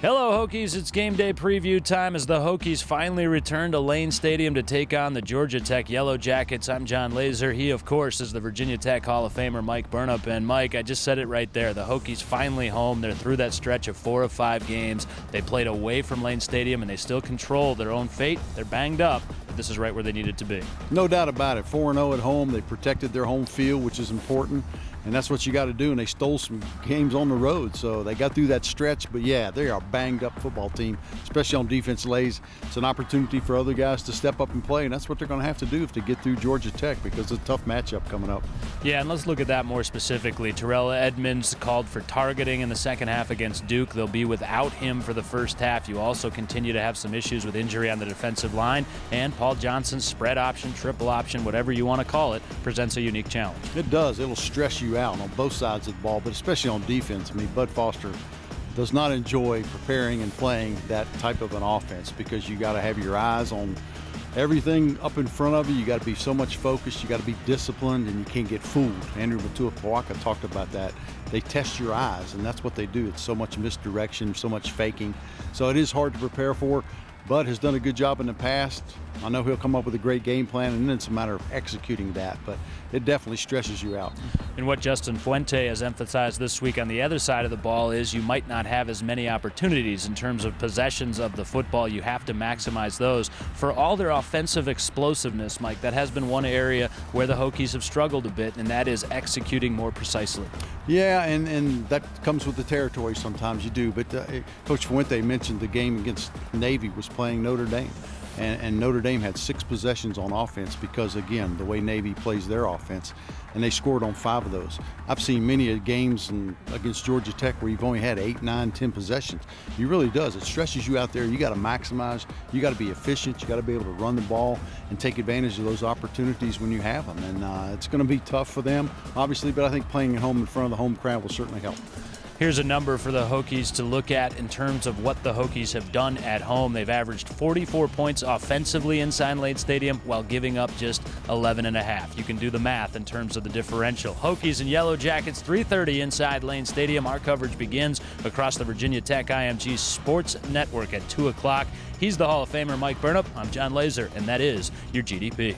Hello, Hokies. It's game day preview time as the Hokies finally return to Lane Stadium to take on the Georgia Tech Yellow Jackets. I'm John Laaser. He, of course, is the Virginia Tech Hall of Famer Mike Burnop. And, Mike, I just said it right there. The Hokies finally home. They're through that stretch of 4 of 5 games. They played away from Lane Stadium, and they still control their own fate. They're banged up, but this is right where they needed to be. No doubt about it. 4-0 at home. They protected their home field, which is important. And that's what you got to do, and they stole some games on the road, so they got through that stretch. But yeah, they are a banged-up football team, especially on defense. Lays, it's an opportunity for other guys to step up and play, and that's what they're going to have to do if they get through Georgia Tech, because it's a tough matchup coming up. Yeah, and let's look at that more specifically. Terrell Edmonds called for targeting in the second half against Duke. They'll be without him for the first half. You also continue to have some issues with injury on the defensive line, and Paul Johnson's spread option, triple option, whatever you want to call it, presents a unique challenge. It does. It'll stress you out on both sides of the ball, but especially on defense. I mean, Bud Foster does not enjoy preparing and playing that type of an offense, because you got to have your eyes on everything up in front of you. You got to be so much focused. You got to be disciplined, and you can't get fooled. Andrew Matuapawaka talked about that. They test your eyes, and that's what they do. It's so much misdirection, so much faking. So it is hard to prepare for. Bud has done a good job in the past. I know he'll come up with a great game plan, and then it's a matter of executing that, but it definitely stresses you out. And what Justin Fuente has emphasized this week on the other side of the ball is you might not have as many opportunities in terms of possessions of the football. You have to maximize those. For all their offensive explosiveness, Mike, that has been one area where the Hokies have struggled a bit, and that is executing more precisely. Yeah, and that comes with the territory sometimes, you do. But Coach Fuente mentioned the game against Navy was playing Notre Dame. And Notre Dame had 6 possessions on offense because, again, the way Navy plays their offense, and they scored on 5 of those. I've seen many games against Georgia Tech where you've only had 8, 9, 10 possessions. It really does. It stresses you out there. You got to maximize. You got to be efficient. You got to be able to run the ball and take advantage of those opportunities when you have them. And it's going to be tough for them, obviously, but I think playing at home in front of the home crowd will certainly help. Here's a number for the Hokies to look at in terms of what the Hokies have done at home. They've averaged 44 points offensively inside Lane Stadium while giving up just 11.5. You can do the math in terms of the differential. Hokies and Yellow Jackets, 3:30 inside Lane Stadium. Our coverage begins across the Virginia Tech IMG Sports Network at 2 o'clock. He's the Hall of Famer Mike Burnop. I'm John Laaser, and that is your GDP.